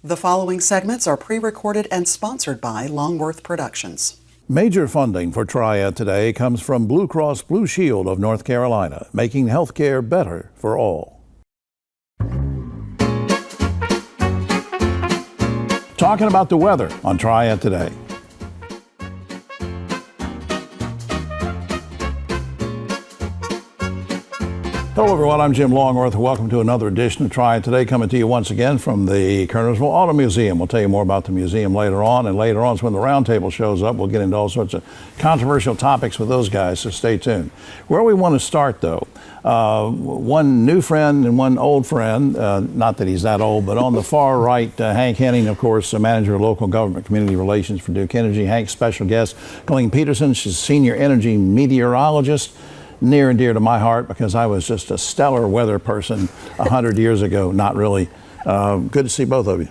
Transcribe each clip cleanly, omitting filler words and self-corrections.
The following segments are pre-recorded and sponsored by Longworth Productions. Major funding for Triad Today comes from Blue Cross Blue Shield of North Carolina, making healthcare better for all. Talking about the weather on Triad Today. Hello everyone, I'm Jim Longworth. Welcome to another edition of Triad Today, coming to you once again from the Kernersville Auto Museum. We'll tell you more about the museum later on, and later on is when the roundtable shows up. We'll get into all sorts of controversial topics with those guys, so stay tuned. Where we want to start though, one new friend and one old friend, not that he's that old, but on the far right, Hank Henning, of course, the manager of local government community relations for Duke Energy. Hank's special guest, Colleen Peterson. She's senior energy meteorologist. Near and dear to my heart because I was just a stellar weather person 100 years ago. Not really. Good to see both of you.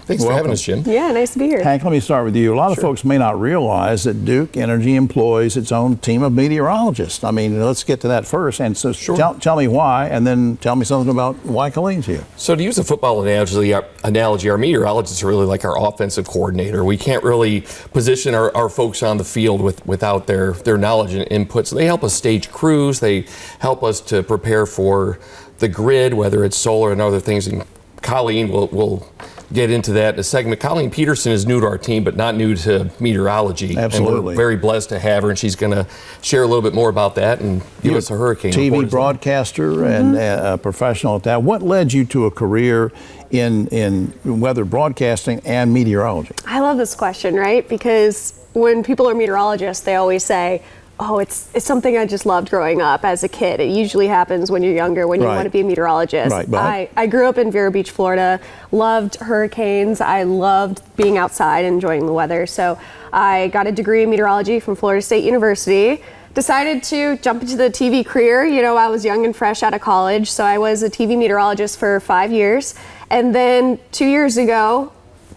Thanks for having us, Jim. Yeah, nice to be here. Hank, let me start with you. A lot of folks may not realize that Duke Energy employs its own team of meteorologists. I mean, let's get to that first. And so tell me why, and then tell me something about why Colleen's here. So to use a football analogy, our meteorologists are really like our offensive coordinator. We can't really position our folks on the field without their knowledge and input. So they help us stage crews. They help us to prepare for the grid, whether it's solar and other things. And Colleen will get into that in a segment. Colleen Peterson is new to our team, but not new to meteorology. Absolutely. And we're very blessed to have her, and she's going to share a little bit more about that and give us a hurricane TV report. broadcaster and a professional at that. What led you to a career in weather broadcasting and meteorology? I love this question, right? Because when people are meteorologists, they always say, oh, it's something I just loved growing up as a kid. It usually happens when you're younger, when you want to be a meteorologist. Right, I grew up in Vero Beach, Florida, loved hurricanes. I loved being outside and enjoying the weather. So I got a degree in meteorology from Florida State University. Decided to jump into the TV career. You know, I was young and fresh out of college, so I was a TV meteorologist for 5 years. And then 2 years ago,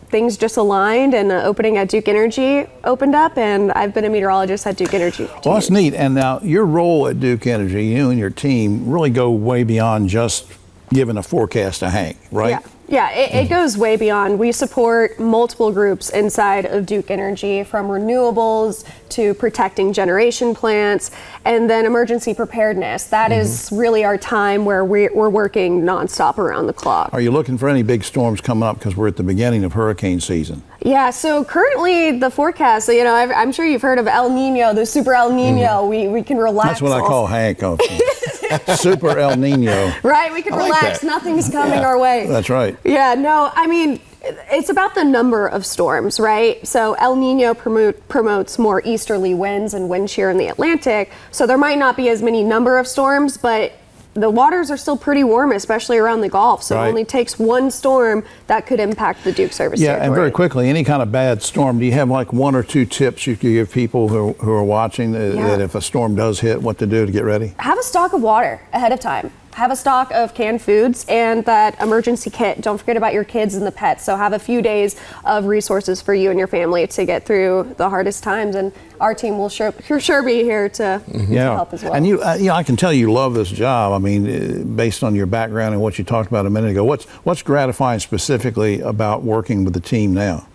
things just aligned and an opening at Duke Energy opened up, and I've been a meteorologist at Duke Energy for 2 years. Well, that's neat. And now your role at Duke Energy, you and your team really go way beyond just giving a forecast to Hank, right? Yeah, it goes way beyond. We support multiple groups inside of Duke Energy, from renewables to protecting generation plants, and then emergency preparedness. That is really our time where we're working nonstop around the clock. Are you looking for any big storms coming up, because we're at the beginning of hurricane season? Yeah, so currently the forecast, so, you know, I'm sure you've heard of El Nino, the super El Nino. We can relax. That's what I call Hank. Super El Nino. Right, we can relax. Nothing's coming our way. That's right. Yeah, no, I mean, it's about the number of storms, right? So El Nino promotes more easterly winds and wind shear in the Atlantic. So there might not be as many number of storms, but the waters are still pretty warm, especially around the Gulf. So it only takes one storm that could impact the Duke service territory. And very quickly, any kind of bad storm, do you have like one or two tips you could give people who are watching that if a storm does hit, what to do to get ready? Have a stock of water ahead of time. Have a stock of canned foods and that emergency kit. Don't forget about your kids and the pets. So have a few days of resources for you and your family to get through the hardest times. And our team will sure be here to help as well. And you I can tell you love this job. I mean, based on your background and what you talked about a minute ago, what's gratifying specifically about working with the team now?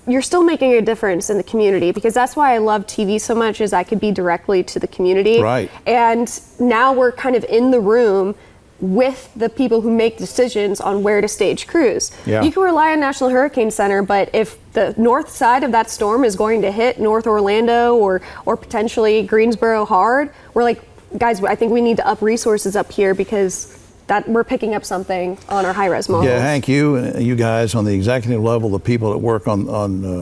You're still making a difference in the community, because that's why I love TV so much, is I could be directly to the community. Right. And now we're kind of in the room with the people who make decisions on where to stage crews. Yeah. You can rely on National Hurricane Center, but if the north side of that storm is going to hit North Orlando or potentially Greensboro hard, we're like, guys, I think we need to up resources up here, because that we're picking up something on our high-res models. Yeah, Hank, you guys on the executive level, the people that work on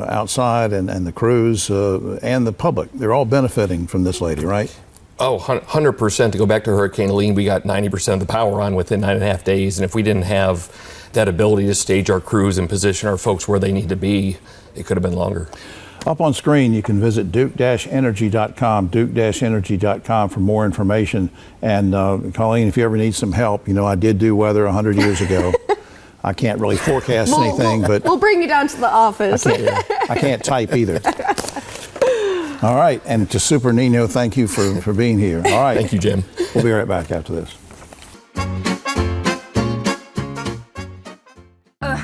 outside and the crews and the public, they're all benefiting from this lady, right? Oh, 100%. To go back to Hurricane Helene, we got 90% of the power on within 9.5 days. And if we didn't have that ability to stage our crews and position our folks where they need to be, it could have been longer. Up on screen, you can visit duke-energy.com, duke-energy.com for more information. And Colleen, if you ever need some help, you know, I did do weather 100 years ago. I can't really forecast anything, but we'll bring you down to the office. I can't type either. All right, and to Super Nino, thank you for being here. All right. Thank you, Jim. We'll be right back after this.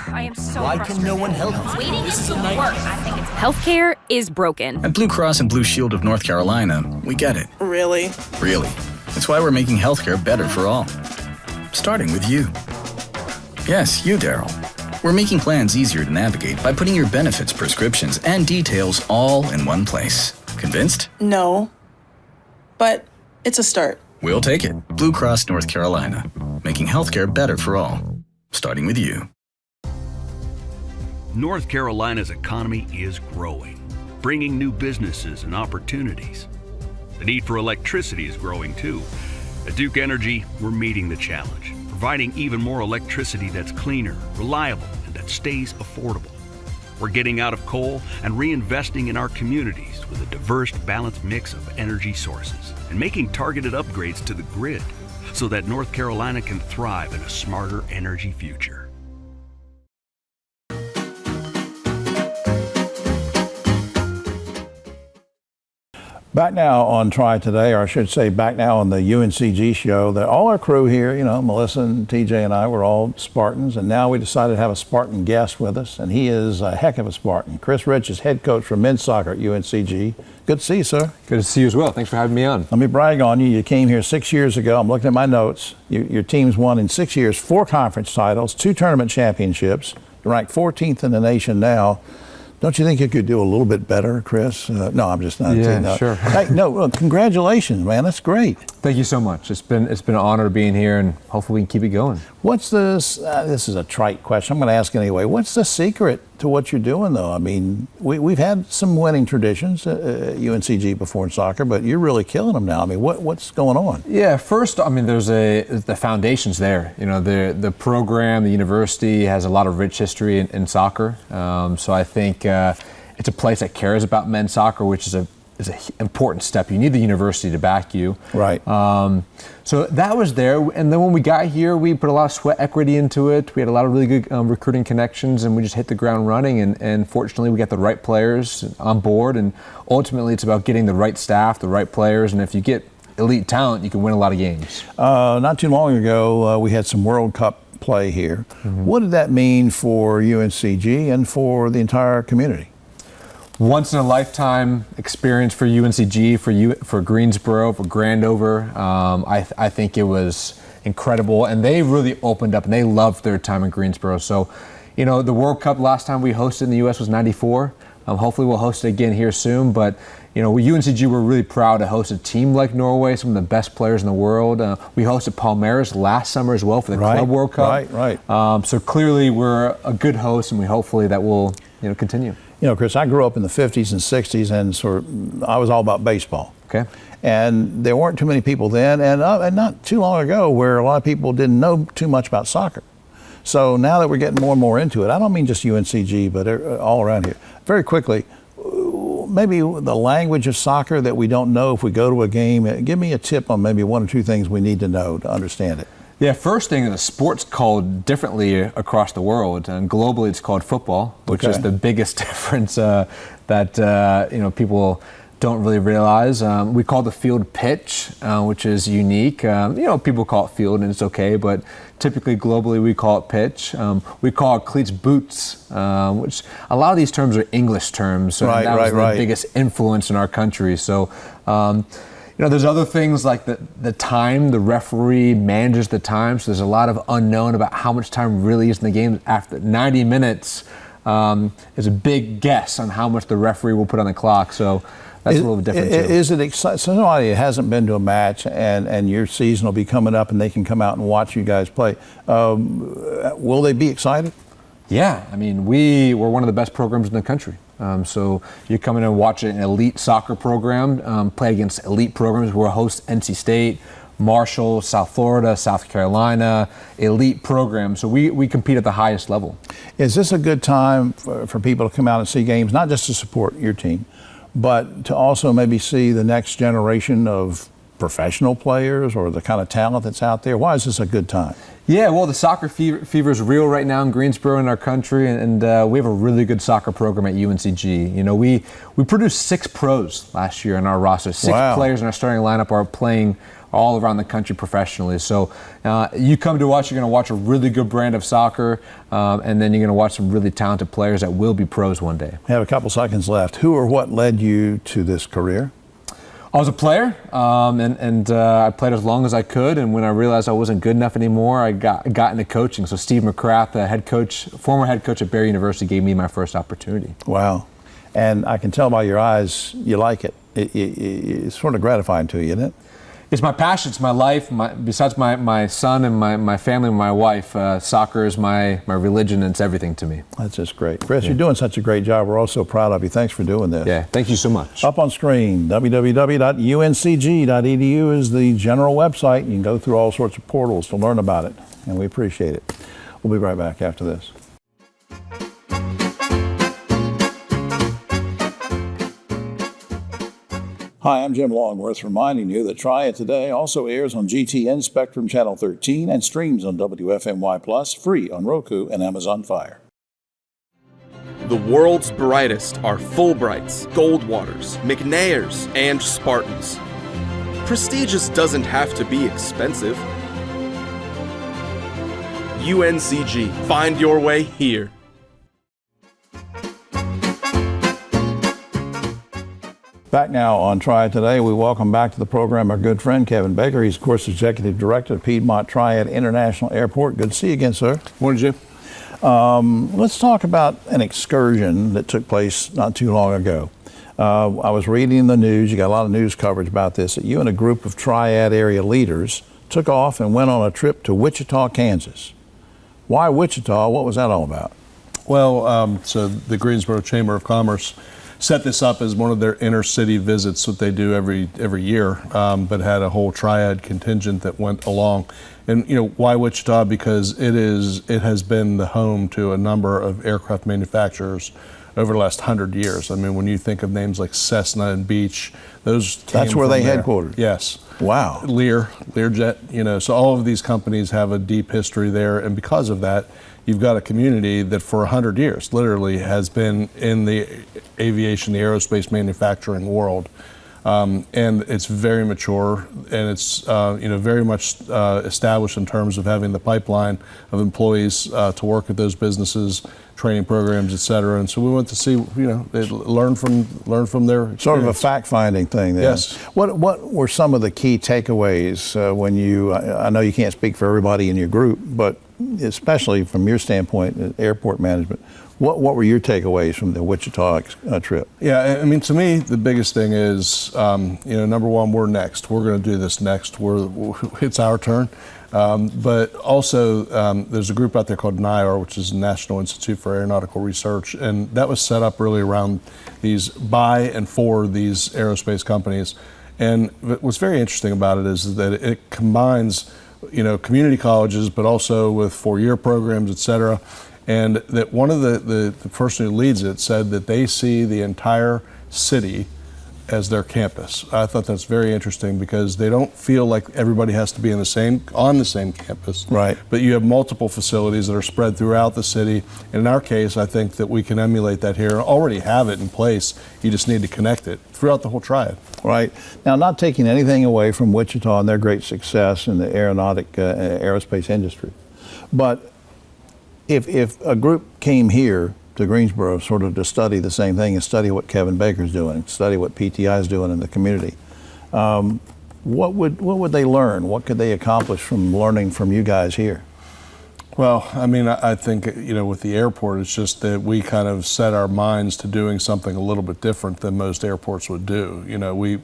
I am so Why frustrated. can no one help me? Waiting This is is a work. nightmare. I think it's Healthcare is broken. At Blue Cross and Blue Shield of North Carolina, we get it. Really? Really. That's why we're making healthcare better for all. Starting with you. Yes, you, Daryl. We're making plans easier to navigate by putting your benefits, prescriptions, and details all in one place. Convinced? No. But it's a start. We'll take it. Blue Cross North Carolina. Making healthcare better for all. Starting with you. North Carolina's economy is growing, bringing new businesses and opportunities. The need for electricity is growing too. At Duke Energy, we're meeting the challenge, providing even more electricity that's cleaner, reliable, and that stays affordable. We're getting out of coal and reinvesting in our communities with a diverse, balanced mix of energy sources and making targeted upgrades to the grid so that North Carolina can thrive in a smarter energy future. Back now on Triad Today, or I should say back now on the UNCG show, that all our crew here, Melissa and TJ and I, were all Spartans, and now we decided to have a Spartan guest with us, and he is a heck of a Spartan. Chris Rich is head coach for men's soccer at UNCG. Good to see you, sir. Good to see you as well. Thanks for having me on. Let me brag on you. You came here 6 years ago. I'm looking at my notes. Your team's won in 6 years 4 conference titles, 2 tournament championships. You're ranked 14th in the nation now. Don't you think you could do a little bit better, Chris? No, I'm just not. Yeah, sure. Hey, no, congratulations, man. That's great. Thank you so much. It's been an honor being here, and hopefully we can keep it going. What's this? This is a trite question. I'm going to ask anyway. What's the secret to what you're doing, though? I mean, we've had some winning traditions at UNCG before in soccer, but you're really killing them now. I mean, what's going on? Yeah, first, I mean, the foundation's there. The program, the university has a lot of rich history in soccer. So I think it's a place that cares about men's soccer, which is an important step. You need the university to back you. Right. So that was there. And then when we got here, we put a lot of sweat equity into it. We had a lot of really good recruiting connections, and we just hit the ground running. And fortunately, we got the right players on board. And ultimately, it's about getting the right staff, the right players. And if you get elite talent, you can win a lot of games. Not too long ago, we had some World Cup play here. Mm-hmm. What did that mean for UNCG and for the entire community? Once in a lifetime experience for UNCG, for Greensboro, for Grandover. I think it was incredible, and they really opened up and they loved their time in Greensboro. So, the World Cup last time we hosted in the U.S. was '94. Hopefully we'll host it again here soon. But UNCG, we're really proud to host a team like Norway, some of the best players in the world. We hosted Palmeiras last summer as well for the Club World Cup. Right. So clearly we're a good host, and hopefully that will continue. Chris, I grew up in the 50s and 60s, and I was all about baseball. Okay. And there weren't too many people then, and not too long ago, where a lot of people didn't know too much about soccer. So now that we're getting more and more into it, I don't mean just UNCG, but all around here. Very quickly, maybe the language of soccer that we don't know if we go to a game. Give me a tip on maybe 1 or 2 things we need to know to understand it. Yeah, first thing, the sport's called differently across the world, and globally it's called football, which is the biggest difference that people don't really realize. We call the field pitch, which is unique. People call it field, and it's okay, but typically globally we call it pitch. We call it cleats boots, which a lot of these terms are English terms, so that was the biggest influence in our country. So. There's other things like the time, the referee manages the time, so there's a lot of unknown about how much time really is in the game. After 90 minutes is a big guess on how much the referee will put on the clock, so that's a little different too. Is it exciting? Somebody hasn't been to a match and your season will be coming up and they can come out and watch you guys play. Will they be excited? Yeah, I mean, we're one of the best programs in the country. So you come in and watch an elite soccer program, play against elite programs. We're a host NC State, Marshall, South Florida, South Carolina, elite programs. So we compete at the highest level. Is this a good time for people to come out and see games, not just to support your team, but to also maybe see the next generation of professional players or the kind of talent that's out there? Why is this a good time? Yeah, well, the soccer fever is real right now in Greensboro in our country, and we have a really good soccer program at UNCG. We produced 6 pros last year in our roster. 6 players in our starting lineup are all around the country professionally. So you come to us, you're going to watch a really good brand of soccer, and then you're going to watch some really talented players that will be pros one day. We have a couple seconds left. Who or what led you to this career? I was a player, and I played as long as I could. And when I realized I wasn't good enough anymore, I got into coaching. So Steve McCrath, the former head coach at Barry University, gave me my first opportunity. Wow. And I can tell by your eyes you like it. It's sort of gratifying to you, isn't it? It's my passion. It's my life. Besides my son and my family and my wife, soccer is my religion, and it's everything to me. That's just great. Chris, you're doing such a great job. We're all so proud of you. Thanks for doing this. Yeah, thank you so much. Up on screen, www.uncg.edu is the general website. You can go through all sorts of portals to learn about it, and we appreciate it. We'll be right back after this. Hi, I'm Jim Longworth, reminding you that Triad Today also airs on GTN Spectrum Channel 13 and streams on WFMY Plus, free on Roku and Amazon Fire. The world's brightest are Fulbrights, Goldwaters, McNairs, and Spartans. Prestigious doesn't have to be expensive. UNCG. Find your way here. Back now on Triad Today, we welcome back to the program our good friend Kevin Baker. He's, of course, Executive Director of Piedmont Triad International Airport. Good to see you again, sir. Morning, Jim. Let's talk about an excursion that took place not too long ago. I was reading the news, you got a lot of news coverage about this, that you and a group of Triad area leaders took off and went on a trip to Wichita, Kansas. Why Wichita? What was that all about? Well, so the Greensboro Chamber of Commerce set this up as one of their inner city visits that they do every year, but had a whole Triad contingent that went along. And why Wichita? Because it has been the home to a number of aircraft manufacturers over the last 100 years. I mean, when you think of names like Cessna and Beech, that's where they headquartered. Yes. Wow. Learjet, so all of these companies have a deep history there, and because of that, you've got a community that for 100 years literally has been in the aviation, the aerospace manufacturing world. And it's very mature, and it's very much established in terms of having the pipeline of employees to work at those businesses, training programs, et cetera. And so we went to see, they learn from their experience. Sort of a fact-finding thing then. Yes. What were some of the key takeaways when I know you can't speak for everybody in your group, but especially from your standpoint, airport management, what were your takeaways from the Wichita trip? Yeah, I mean, to me, the biggest thing is, number one, we're next. We're going to do this next. It's our turn. But also, there's a group out there called NIAR, which is the National Institute for Aeronautical Research, and that was set up really around these by and for these aerospace companies. And what's very interesting about it is that it combines, community colleges, but also with 4-year programs, et cetera. And that one of the person who leads it said that they see the entire city as their campus. I thought that's very interesting because they don't feel like everybody has to be on the same campus. Right. But you have multiple facilities that are spread throughout the city. And in our case, I think that we can emulate that here. Already have it in place. You just need to connect it throughout the whole Triad. Right. Now, not taking anything away from Wichita and their great success in the aerospace industry, but if a group came here to Greensboro sort of to study the same thing and study what Kevin Baker's doing, study what PTI is doing in the community, what would they learn? What could they accomplish from learning from you guys here? Well, I mean, I think, with the airport, it's just that we kind of set our minds to doing something a little bit different than most airports would do.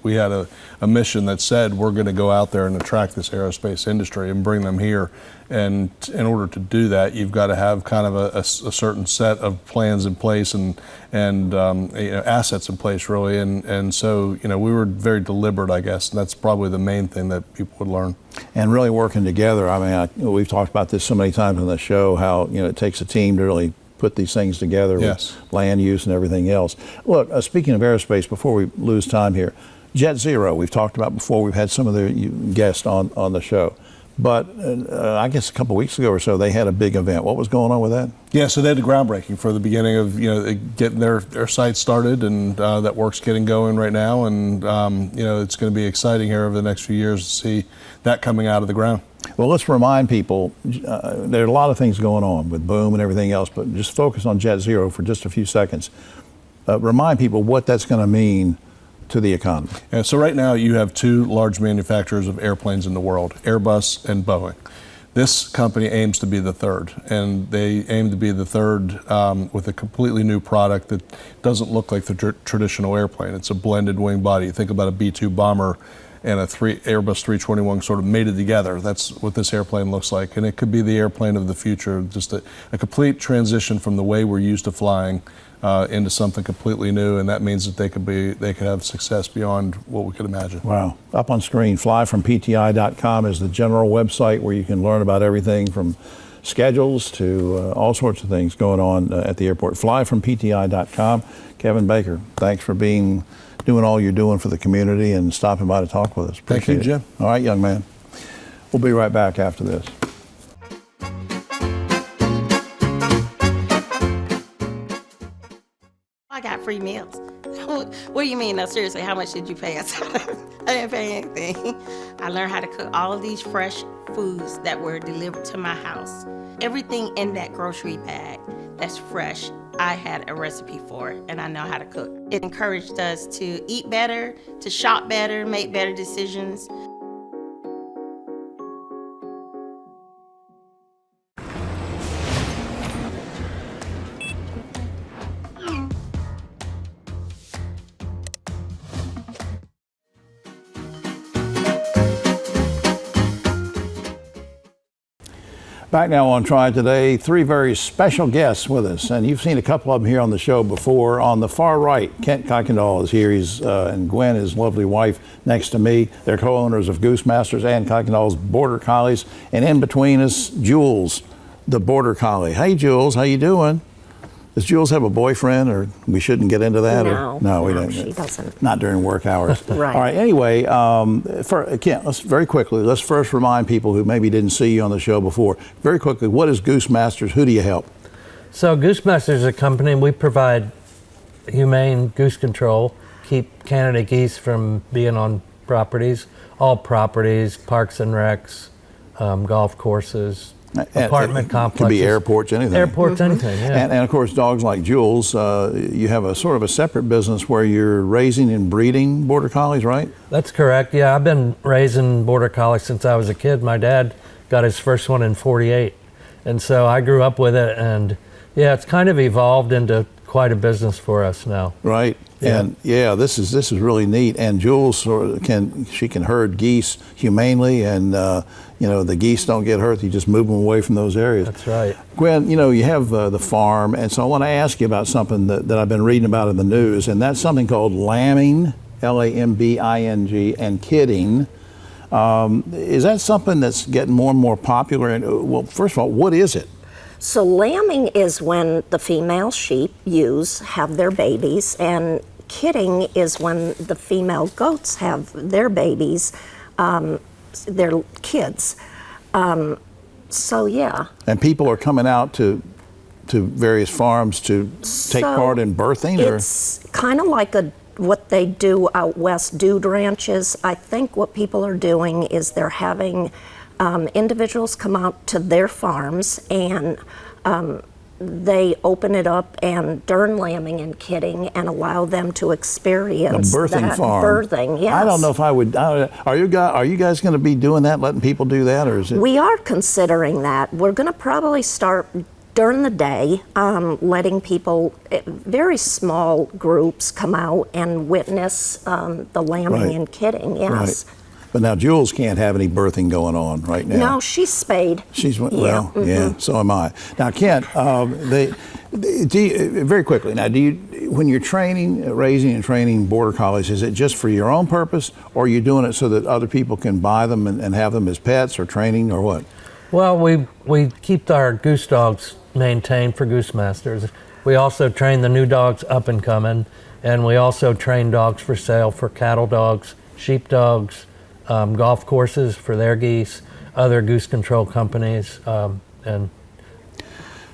We had a mission that said we're going to go out there and attract this aerospace industry and bring them here. And in order to do that, you've got to have kind of a certain set of plans in place and assets in place, really. And so, we were very deliberate, I guess. And that's probably the main thing that people would learn. And really working together. I mean, we've talked about this so many times on the show, how, it takes a team to really put these things together. Yes. With land use and everything else. Look, speaking of aerospace, before we lose time here, Jet Zero, we've talked about before. We've had some of the guests on the show. But I guess a couple of weeks ago or so, they had a big event. What was going on with that? Yeah, so they had the groundbreaking for the beginning of getting their site started, and that work's getting going right now. And it's going to be exciting here over the next few years to see that coming out of the ground. Well, let's remind people, there are a lot of things going on with Boom and everything else, but just focus on Jet Zero for just a few seconds. Remind people what that's going to mean to the economy. And so right now you have two large manufacturers of airplanes in the world, Airbus and Boeing. This company aims to be the third, and they aim to be the third with a completely new product that doesn't look like the traditional airplane. It's a blended wing body. You think about a B-2 bomber and a Airbus 321 sort of mated together. That's what this airplane looks like, and it could be the airplane of the future, just a complete transition from the way we're used to flying into something completely new, and that means that they could have success beyond what we could imagine. Wow. Up on screen, flyfrompti.com is the general website where you can learn about everything from schedules to all sorts of things going on at the airport. Flyfrompti.com. Kevin Baker, thanks for doing all you're doing for the community and stopping by to talk with us. Thank you, Jim. All right, young man. We'll be right back after this. I got free meals. What do you mean? No, seriously, how much did you pay us? I didn't pay anything. I learned how to cook all of these fresh foods that were delivered to my house. Everything in that grocery bag that's fresh, I had a recipe for it, and I know how to cook. It encouraged us to eat better, to shop better, make better decisions. Back now on Triad Today, three very special guests with us, and you've seen a couple of them here on the show before. On the far right, Kent Kuykendall is here, and Gwen, his lovely wife, next to me. They're co-owners of Goose Masters and Kuykendall's Border Collies, and in between us, Jules, the Border Collie. Hey, Jules, how you doing? Does Jules have a boyfriend, or we shouldn't get into that? No, we don't. She doesn't. Not during work hours. Right. All right. Anyway, Kent, let's very quickly. Let's first remind people who maybe didn't see you on the show before. Very quickly, what is Goose Masters? Who do you help? So Goose Masters is a company. We provide humane goose control, keep Canada geese from being on properties, all properties, parks and recs, golf courses. Apartment complexes. Could be airports, anything. Airports, anything, yeah. And of course, dogs like Jules, you have a sort of a separate business where you're raising and breeding Border Collies, right? That's correct, yeah. I've been raising Border Collies since I was a kid. My dad got his first one in '48. And so I grew up with it, and yeah, it's kind of evolved into quite a business for us now. Right. Yeah. And yeah, this is really neat. And Jules can herd geese humanely, and the geese don't get hurt. You just move them away from those areas. That's right. Gwen, you have the farm, and so I want to ask you about something that I've been reading about in the news, and that's something called lambing, Lambing, and kidding. Is that something that's getting more and more popular? And well, first of all, what is it? So lambing is when the female sheep have their babies, and kidding is when the female goats have their babies, their kids. So yeah. And people are coming out to various farms to take part in birthing? It's kind of like what they do out west, dude ranches. I think what people are doing is they're having individuals come out to their farms, and they open it up and during lambing and kidding and allow them to experience a birthing farm. Birthing, yes. I don't know if I would. Are you guys going to be doing that, letting people do that, or is it? We are considering that. We're going to probably start during the day, letting people, very small groups, come out and witness the lambing and kidding. Yes. Right. But now Jules can't have any birthing going on right now. No, she's spayed. Yeah, so am I. Now, Kent, very quickly, now, when you're raising and training Border Collies, is it just for your own purpose, or are you doing it so that other people can buy them and have them as pets or training, or what? Well, we keep our goose dogs maintained for Goose Masters. We also train the new dogs up and coming, and we also train dogs for sale for cattle dogs, sheep dogs, golf courses for their geese. other goose control companies, and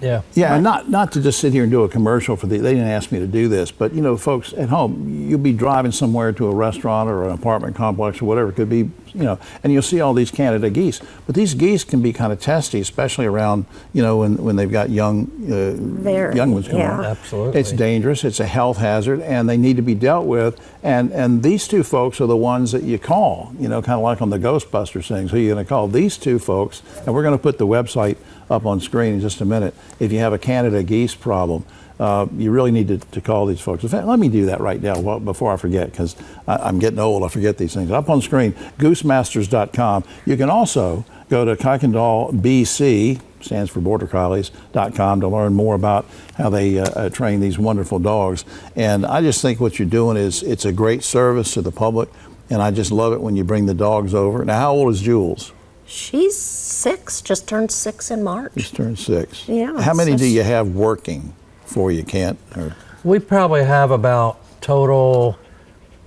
yeah. Yeah, and not to just sit here and do a commercial for they didn't ask me to do this, but you know, folks at home, you'll be driving somewhere to a restaurant or an apartment complex or whatever it could be, you know, and you'll see all these Canada geese. But these geese can be kind of testy, especially around, you know, when they've got young ones coming on. Absolutely. It's dangerous, it's a health hazard, and they need to be dealt with. And these two folks are the ones that you call, you know, kind of like on the Ghostbusters things. Who are you going to call? These two folks, and we're going to put the website up on screen in just a minute. If you have a Canada geese problem, you really need to call these folks. In fact, let me do that right now before I forget, because I'm getting old. I forget these things. Up on screen, goosemasters.com. You can also go to Kuykendall BC, stands for Border Collies.com, to learn more about how they train these wonderful dogs. And I just think what you're doing it's a great service to the public, and I just love it when you bring the dogs over. Now, how old is Jules? She's 6, just turned 6 in March. Just turned 6. Yeah. How many do you have working for you, Kent? Or? We probably have about total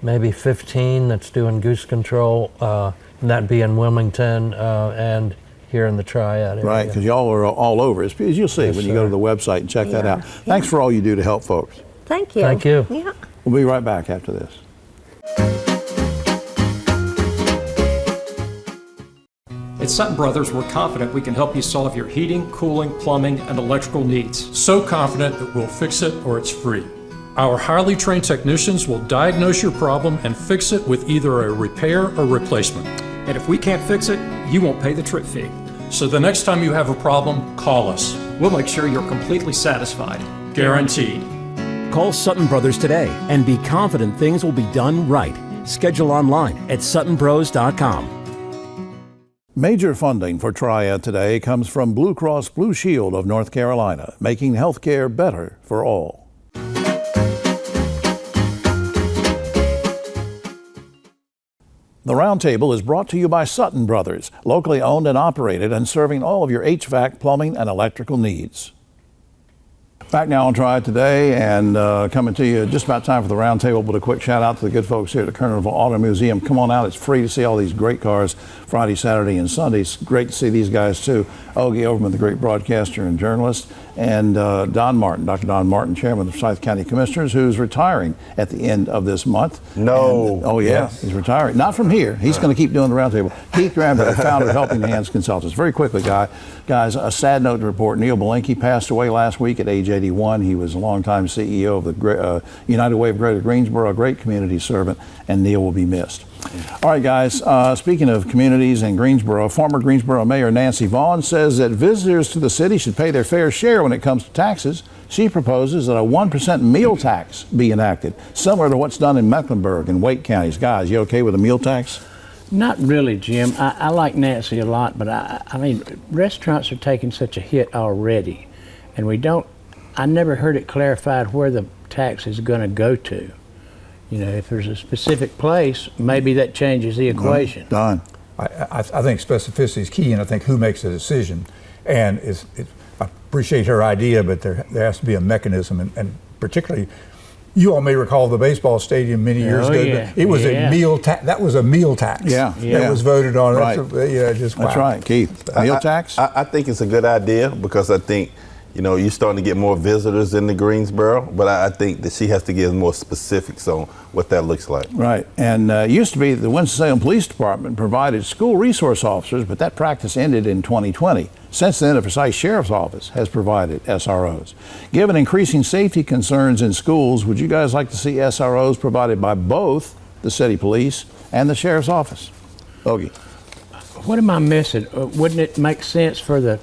maybe 15 that's doing goose control, and that'd be in Wilmington and here in the Triad area. Right, because y'all are all over. As you'll see when you go to the website and check that out. Thanks for all you do to help folks. Thank you. Thank you. Yeah. We'll be right back after this. At Sutton Brothers, we're confident we can help you solve your heating, cooling, plumbing, and electrical needs. So confident that we'll fix it or it's free. Our highly trained technicians will diagnose your problem and fix it with either a repair or replacement. And if we can't fix it, you won't pay the trip fee. So the next time you have a problem, call us. We'll make sure you're completely satisfied. Guaranteed. Call Sutton Brothers today and be confident things will be done right. Schedule online at suttonbros.com. Major funding for Triad Today comes from Blue Cross Blue Shield of North Carolina, making healthcare better for all. The Roundtable is brought to you by Sutton Brothers, locally owned and operated and serving all of your HVAC, plumbing, and electrical needs. Back now on Triad Today, and coming to you just about time for the Roundtable, but a quick shout out to the good folks here at the Kernersville Auto Museum. Come on out, it's free to see all these great cars Friday, Saturday, and Sunday. It's great to see these guys too. Ogie Overman, the great broadcaster and journalist, and Don Martin, Dr. Don Martin, chairman of the Forsyth County Commissioners, who's retiring at the end of this month. No. And, oh yeah, yes. He's retiring. Not from here. He's going to keep doing the Roundtable. Keith Granberry, founder of Helping Hands Consultants. Very quickly, guys, a sad note to report. Neil Belinkie passed away last week at age 81. He was a longtime CEO of the United Way of Greater Greensboro, a great community servant, and Neil will be missed. All right, guys, speaking of communities in Greensboro, former Greensboro Mayor Nancy Vaughn says that visitors to the city should pay their fair share when it comes to taxes. She proposes that a 1% meal tax be enacted, similar to what's done in Mecklenburg and Wake counties. Guys, you okay with a meal tax? Not really, Jim. I like Nancy a lot, but I mean, restaurants are taking such a hit already, and I never heard it clarified where the tax is going to go to. You know, if there's a specific place, maybe that changes the equation. Don. I think specificity is key, and I think who makes the decision. And I appreciate her idea, but there has to be a mechanism, and particularly, you all may recall the baseball stadium many years ago. Yeah. It was a meal tax. That was a meal tax. Yeah. That was voted on. Right. That's wow. Right, Keith. Meal tax? I think it's a good idea because I think, you know, you're starting to get more visitors into Greensboro, but I think that she has to give more specifics on what that looks like. Right, and it used to be the Winston-Salem Police Department provided school resource officers, but that practice ended in 2020. Since then, the Forsyth Sheriff's Office has provided SROs. Given increasing safety concerns in schools, would you guys like to see SROs provided by both the city police and the Sheriff's Office? Ogie. What am I missing? Wouldn't it make sense for the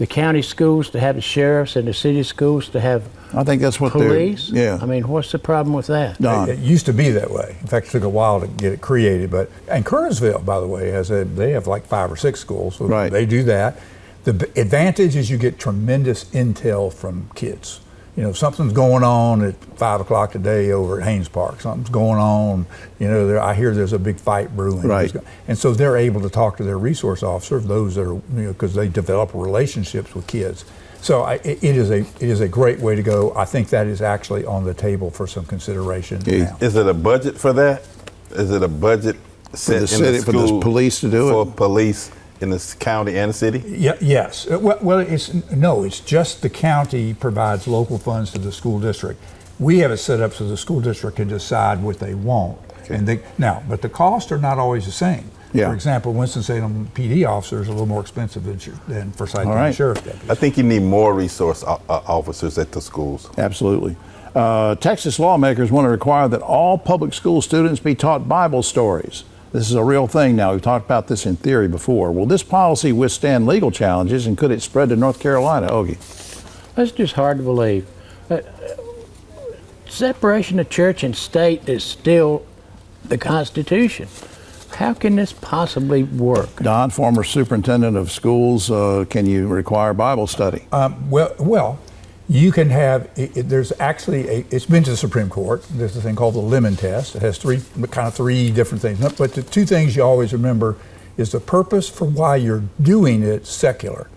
county schools to have the sheriffs and the city schools to have I think that's what police? Yeah. I mean, what's the problem with that? It used to be that way. In fact, it took a while to get it created. And Kernersville, by the way, they have like 5 or 6 schools. So right. They do that. The advantage is you get tremendous intel from kids. You know, something's going on at 5 o'clock today over at Haynes Park. Something's going on. You know, I hear there's a big fight brewing. Right. And so they're able to talk to their resource officer, those that are, you know, because they develop relationships with kids. So it is a great way to go. I think that is actually on the table for some consideration now. Is it a budget for that? Is it a budget set for the city, in the school for the police to do for police in this county and city? Yes. Well, it's just the county provides local funds to the school district. We have it set up so the school district can decide what they want. Okay. And but the costs are not always the same. Yeah. For example, Winston-Salem PD officers are a little more expensive than Forsyth County Sheriff's deputies. I think you need more resource officers at the schools. Absolutely. Texas lawmakers want to require that all public school students be taught Bible stories. This is a real thing now. We've talked about this in theory before. Will this policy withstand legal challenges, and could it spread to North Carolina, Ogie? That's just hard to believe. Separation of church and state is still the Constitution. How can this possibly work? Don, former superintendent of schools, can you require Bible study? Well, you can have, there's actually, it's been to the Supreme Court. There's a thing called the Lemon Test. It has three different things. But the two things you always remember is the purpose for why you're doing it secular.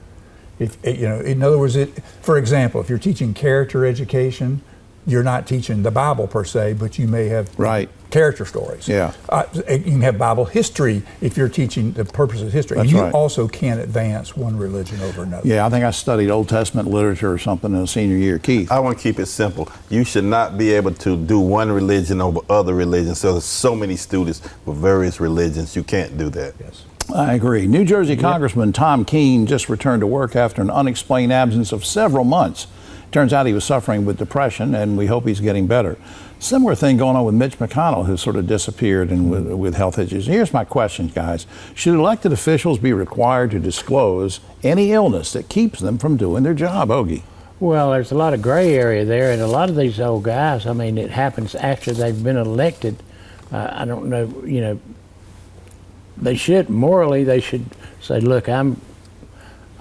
In other words, for example, if you're teaching character education, you're not teaching the Bible per se, but you may have character stories. Yeah. You can have Bible history if you're teaching the purpose of history. That's and you right. also can't advance one religion over another. Yeah, I think I studied Old Testament literature or something in a senior year. Keith? I want to keep it simple. You should not be able to do one religion over other religions. So there's so many students with various religions. You can't do that. Yes. I agree. New Jersey Congressman Tom Keene just returned to work after an unexplained absence of several months. Turns out he was suffering with depression, and we hope he's getting better. Similar thing going on with Mitch McConnell, who sort of disappeared and with health issues. Here's my question, guys. Should elected officials be required to disclose any illness that keeps them from doing their job, Ogie? Well, there's a lot of gray area there, and a lot of these old guys, I mean, it happens after they've been elected. I don't know, they should say, look, I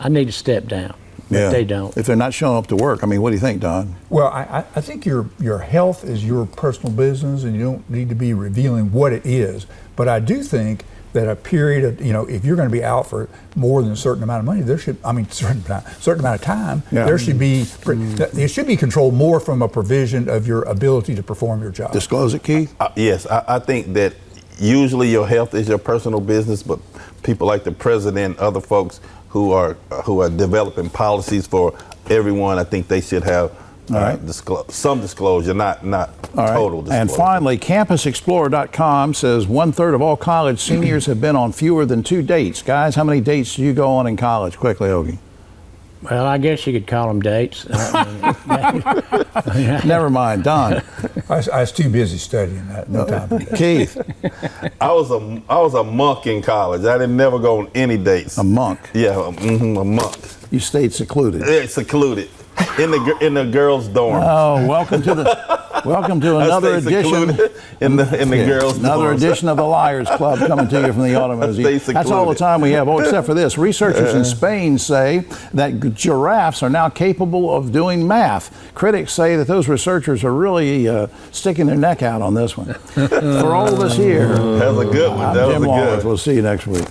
need to step down. Yeah. If they don't. If they're not showing up to work. I mean, what do you think, Don? Well, I think your health is your personal business, and you don't need to be revealing what it is. But I do think that a period of, if you're going to be out for more than a certain amount of money, certain amount of time, there should be, it should be controlled more from a provision of your ability to perform your job. Disclose it, Keith? Yes, I think that usually your health is your personal business, but people like the president and other folks who are developing policies for everyone, I think they should have some disclosure, not total disclosure. And finally, CampusExplorer.com says 1/3 of all college seniors have been on fewer than 2 dates. Guys, how many dates do you go on in college? Quickly, Ogie. Well, I guess you could call them dates. Never mind, Don. I was too busy studying that. No time for that. Keith. I was a monk in college. I didn't never go on any dates. A monk? Yeah, a monk. You stayed secluded? Yeah, secluded. In the girls' dorm. Oh, welcome to another edition in the girls' another dorms. edition of the Liars Club coming to you from the Auto Museum. That's all the time we have. Oh, except for this, researchers in Spain say that giraffes are now capable of doing math. Critics say that those researchers are really sticking their neck out on this one. For all of us here, that was a good one. I'm Jim Longworth. We'll see you next week.